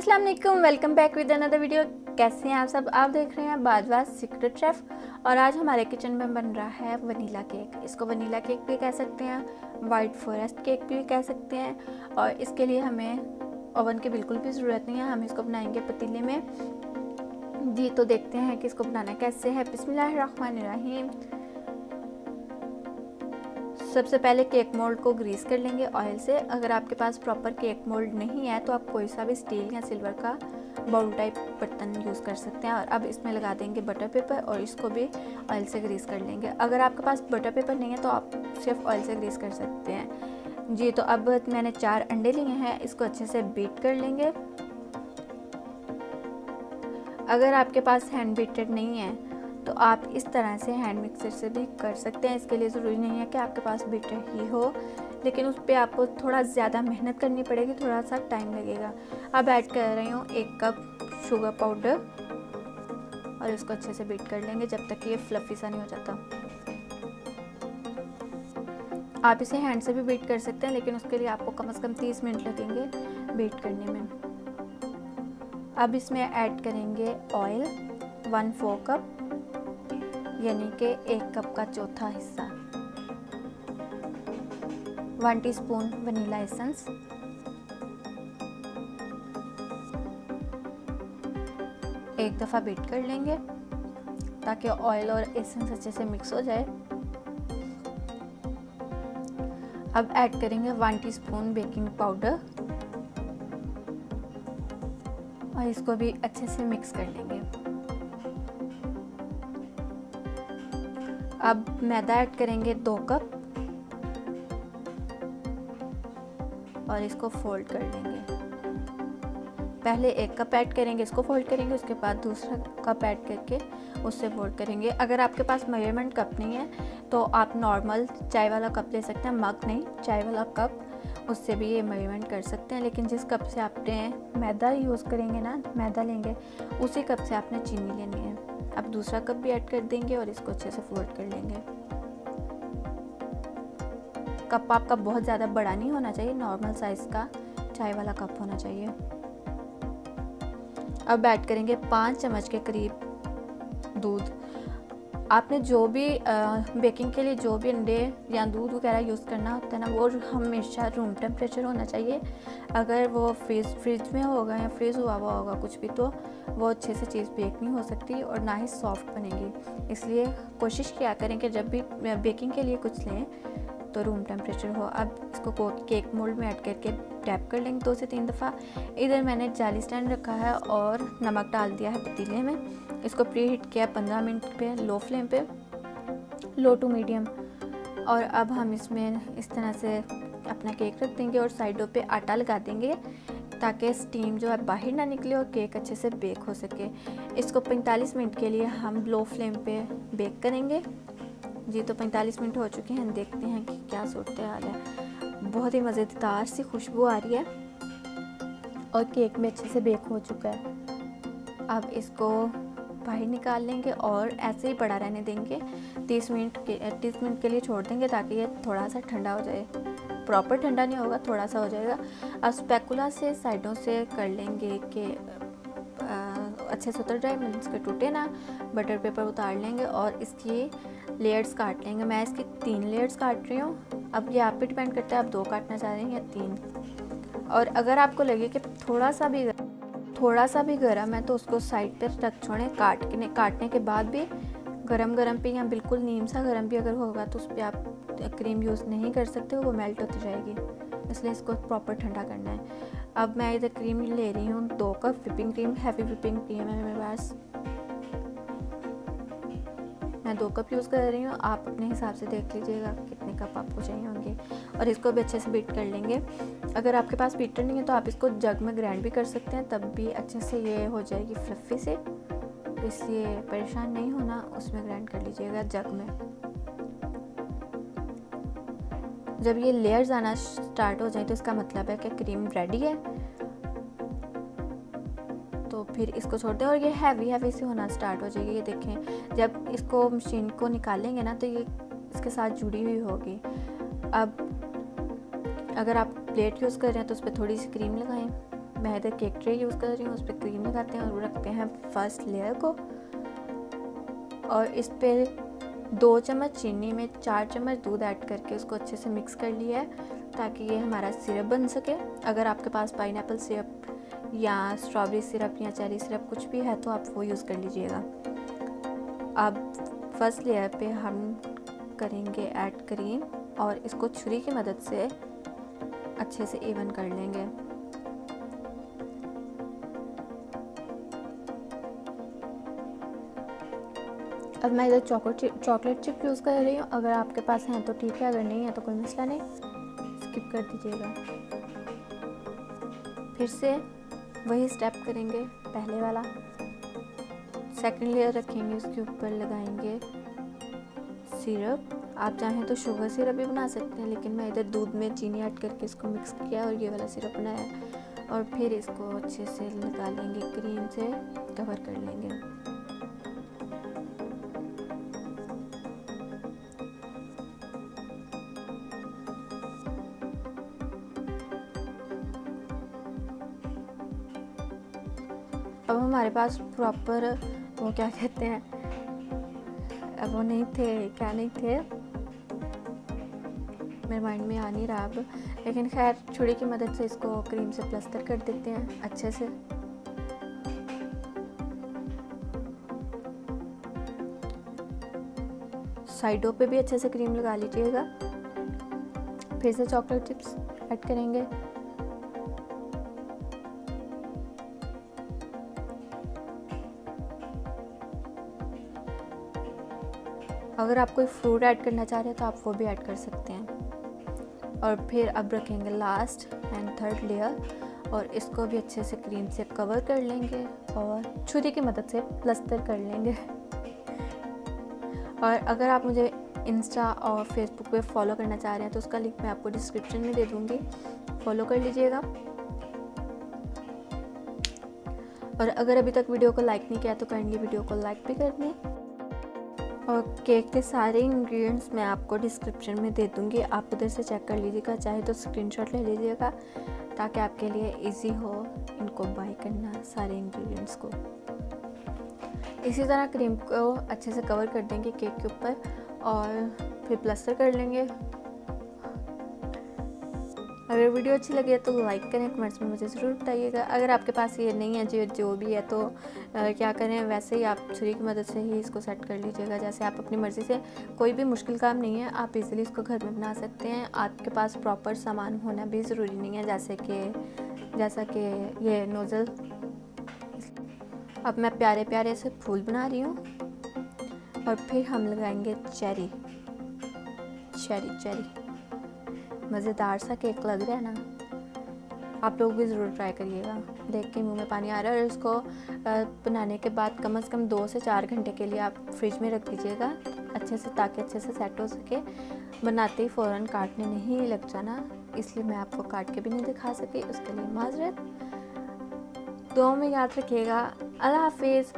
अस्सलाम वालेकुम, welcome back with another video. कैसे हैं आप सब? आप देख रहे हैं बाजवाज सीक्रेट शेफ और आज हमारे किचन में बन रहा है वनीला केक। इसको वनीला केक भी कह सकते हैं, वाइट फॉरेस्ट केक भी कह सकते हैं। और इसके लिए हमें ओवन की बिल्कुल भी ज़रूरत नहीं है, हम इसको बनाएंगे पतीले में जी। तो देखते हैं कि इसको बनाना कैसे है। बिस्मिल्लाहिर्रहमानिर्रहीम। सबसे पहले केक मोल्ड को ग्रीस कर लेंगे ऑयल से। अगर आपके पास प्रॉपर केक मोल्ड नहीं है तो आप कोई सा भी स्टील या सिल्वर का बाउल टाइप बर्तन यूज़ कर सकते हैं। और अब इसमें लगा देंगे बटर पेपर और इसको भी ऑयल से ग्रीस कर लेंगे। अगर आपके पास बटर पेपर नहीं है तो आप सिर्फ ऑयल से ग्रीस कर सकते हैं जी। तो अब मैंने 4 अंडे लिए हैं, इसको अच्छे से बीट कर लेंगे। अगर आपके पास हैंड बीटर नहीं है तो आप इस तरह से हैंड मिक्सर से भी कर सकते हैं। इसके लिए ज़रूरी नहीं है कि आपके पास बीटर ही हो, लेकिन उस पर आपको थोड़ा ज़्यादा मेहनत करनी पड़ेगी, थोड़ा सा टाइम लगेगा। अब ऐड कर रही हूँ 1 कप शुगर पाउडर और इसको अच्छे से बीट कर लेंगे जब तक ये फ्लफ़ी सा नहीं हो जाता। आप इसे हैंड से भी बीट कर सकते हैं, लेकिन उसके लिए आपको कम से कम 30 मिनट लगेंगे बीट करने में। अब इसमें ऐड करेंगे ऑयल 1/4 कप, यानी कि 1 कप का चौथा हिस्सा। 1 टीस्पून वनीला एसेंस, एक दफ़ा बीट कर लेंगे ताकि ऑयल और एसेंस अच्छे से मिक्स हो जाए। अब ऐड करेंगे 1 टीस्पून बेकिंग पाउडर और इसको भी अच्छे से मिक्स कर लेंगे। अब मैदा ऐड करेंगे 2 कप और इसको फोल्ड कर लेंगे। पहले 1 कप ऐड करेंगे, इसको फोल्ड करेंगे, उसके बाद दूसरा कप ऐड करके उससे फोल्ड करेंगे। अगर आपके पास मेजरमेंट कप नहीं है तो आप नॉर्मल चाय वाला कप ले सकते हैं, मग नहीं, चाय वाला कप, उससे भी ये मेजरमेंट कर सकते हैं। लेकिन जिस कप से आपने मैदा यूज़ करेंगे ना, मैदा लेंगे, उसी कप से आपने चीनी लेनी है। अब दूसरा कप भी ऐड कर देंगे और इसको अच्छे से फोल्ड कर लेंगे। कप आपका बहुत ज़्यादा बड़ा नहीं होना चाहिए, नॉर्मल साइज़ का चाय वाला कप होना चाहिए। अब ऐड करेंगे 5 चम्मच के करीब दूध। आपने जो भी बेकिंग के लिए जो भी अंडे या दूध वगैरह यूज़ करना होता है ना, वो हमेशा रूम टेम्परेचर होना चाहिए। अगर वो फ्रिज में होगा या फ्रीज़ हुआ होगा कुछ भी, तो वो अच्छे से चीज़ बेक नहीं हो सकती और ना ही सॉफ्ट बनेगी। इसलिए कोशिश किया करें कि जब भी बेकिंग के लिए कुछ लें तो रूम टेम्परेचर हो। अब इसको केक मोल्ड में ऐड करके टैप कर लेंगे 2 से 3 दफ़ा। इधर मैंने जाली स्टैंड रखा है और नमक डाल दिया है पतीले में। इसको प्री हीट किया 15 मिनट पे, लो फ्लेम पे, लो टू मीडियम। और अब हम इसमें इस तरह से अपना केक रख देंगे और साइडों पे आटा लगा देंगे ताकि स्टीम जो है बाहर ना निकले और केक अच्छे से बेक हो सके। इसको 45 मिनट के लिए हम लो फ्लेम पे बेक करेंगे जी। तो 45 मिनट हो चुके हैं, देखते हैं कि क्या सूरत हाल है। बहुत ही मज़ेदार सी खुशबू आ रही है और केक भी अच्छे से बेक हो चुका है। अब इसको बाहर निकाल लेंगे और ऐसे ही पड़ा रहने देंगे। 30 मिनट के लिए छोड़ देंगे ताकि ये थोड़ा सा ठंडा हो जाए। प्रॉपर ठंडा नहीं होगा, थोड़ा सा हो जाएगा। अब स्पैकुला से साइडों से कर लेंगे कि अच्छे से उतर जाए, मतलब इसके टूटे ना। बटर पेपर उतार लेंगे और इसकी लेयर्स काट लेंगे। मैं इसकी 3 लेयर्स काट रही हूँ। अब ये आप पे डिपेंड करता है आप 2 काटना चाह रहे हैं या 3। और अगर आपको लगे कि थोड़ा सा भी गर्म है तो उसको साइड पर रख छोड़ें। काटने के बाद भी गरम पे या बिल्कुल नीम सा गरम भी अगर होगा तो उस पर आप क्रीम यूज़ नहीं कर सकते, वो मेल्ट होती जाएगी। इसलिए इसको प्रॉपर ठंडा करना है। अब मैं इधर क्रीम ले रही हूँ 2 cup whipping cream, heavy whipping cream है मेरे पास। मैं 2 कप यूज़ कर रही हूँ, आप अपने हिसाब से देख लीजिएगा कितने कप आपको चाहिए होंगे। और इसको भी अच्छे से बीट कर लेंगे। अगर आपके पास बीटर नहीं है तो आप इसको जग में ग्राइंड भी कर सकते हैं, तब भी अच्छे से ये हो जाएगी फ्लफ़ी से। तो इसलिए परेशान नहीं होना, उसमें ग्राइंड कर लीजिएगा जग में। जब ये लेयर्स आना स्टार्ट हो जाए तो इसका मतलब है कि क्रीम रेडी है। तो फिर इसको छोड़ दें और ये हैवी से होना स्टार्ट हो जाएगी। ये देखें, जब इसको मशीन को निकालेंगे ना तो ये इसके साथ जुड़ी हुई होगी। अब अगर आप प्लेट यूज़ कर रहे हैं तो उस पर थोड़ी सी क्रीम लगाएं मैं इधर केक ट्रे यूज़ कर रही हूँ, उस पर क्रीम लगाते हैं और रखते हैं फर्स्ट लेयर को। और इस पर 2 चम्मच चीनी में 4 चम्मच दूध ऐड करके उसको अच्छे से मिक्स कर लिया है ताकि ये हमारा सिरप बन सके। अगर आपके पास पाइनएप्पल सिरप या स्ट्रॉबेरी सिरप या चेरी सिरप कुछ भी है तो आप वो यूज़ कर लीजिएगा। अब फर्स्ट लेयर पे हम करेंगे ऐड क्रीम और इसको छुरी की मदद से अच्छे से इवन कर लेंगे। अब मैं इधर चॉकलेट चिप यूज़ कर रही हूँ। अगर आपके पास हैं तो ठीक है, अगर नहीं है तो कोई मसला नहीं, स्किप कर दीजिएगा। फिर से वही स्टेप करेंगे, पहले वाला। सेकंड लेयर रखेंगे, उसके ऊपर लगाएंगे सिरप। आप चाहें तो शुगर सिरप भी बना सकते हैं, लेकिन मैं इधर दूध में चीनी ऐड करके इसको मिक्स किया और ये वाला सिरप बनाया। और फिर इसको अच्छे से लगा लेंगे, क्रीम से कवर कर लेंगे। अब हमारे पास प्रॉपर वो क्या कहते हैं, अब वो नहीं थे, क्या नहीं थे, मेरे माइंड में आ नहीं रहा अब, लेकिन खैर छुरी की मदद से इसको क्रीम से प्लास्टर कर देते हैं अच्छे से। साइडों पे भी अच्छे से क्रीम लगा लीजिएगा। फिर से चॉकलेट चिप्स ऐड करेंगे। अगर आप कोई फ्रूट ऐड करना चाह रहे हैं तो आप वो भी ऐड कर सकते हैं। और फिर अब रखेंगे लास्ट एंड थर्ड लेयर और इसको भी अच्छे से क्रीम से कवर कर लेंगे और छुरी की मदद से प्लास्टर कर लेंगे। और अगर आप मुझे इंस्टा और फेसबुक पे फॉलो करना चाह रहे हैं तो उसका लिंक मैं आपको डिस्क्रिप्शन में दे दूँगी, फॉलो कर लीजिएगा। और अगर अभी तक वीडियो को लाइक नहीं किया तो काइंडली वीडियो को लाइक भी कर दें। और केक के सारे इंग्रेडिएंट्स मैं आपको डिस्क्रिप्शन में दे दूँगी, आप उधर से चेक कर लीजिएगा, चाहे तो स्क्रीनशॉट ले लीजिएगा ताकि आपके लिए इजी हो इनको बाय करना सारे इंग्रेडिएंट्स को। इसी तरह क्रीम को अच्छे से कवर कर देंगे केक के ऊपर और फिर प्लास्टर कर लेंगे। अगर वीडियो अच्छी लगे तो लाइक करें, कमेंट्स में मुझे ज़रूर बताइएगा। अगर आपके पास ये नहीं है जो भी है तो क्या करें, वैसे ही आप छुरी की मदद से ही इसको सेट कर लीजिएगा, जैसे आप अपनी मर्ज़ी से। कोई भी मुश्किल काम नहीं है, आप इजीली इसको घर में बना सकते हैं। आपके पास प्रॉपर सामान होना भी ज़रूरी नहीं है, जैसा कि ये नोज़ल। अब मैं प्यारे प्यारे से फूल बना रही हूँ और फिर हम लगाएंगे चेरी। मज़ेदार सा केक लग रहा है ना, आप लोग भी ज़रूर ट्राई करिएगा। देख के मुंह में पानी आ रहा है। और इसको बनाने के बाद कम से कम 2 से 4 घंटे के लिए आप फ्रिज में रख दीजिएगा अच्छे से, ताकि अच्छे से सेट हो सके। बनाते ही फ़ौरन काटने नहीं लग जाना, इसलिए मैं आपको काट के भी नहीं दिखा सकी, उसके लिए माजरत। दुआ में याद रखिएगा। अल्लाह हाफिज़।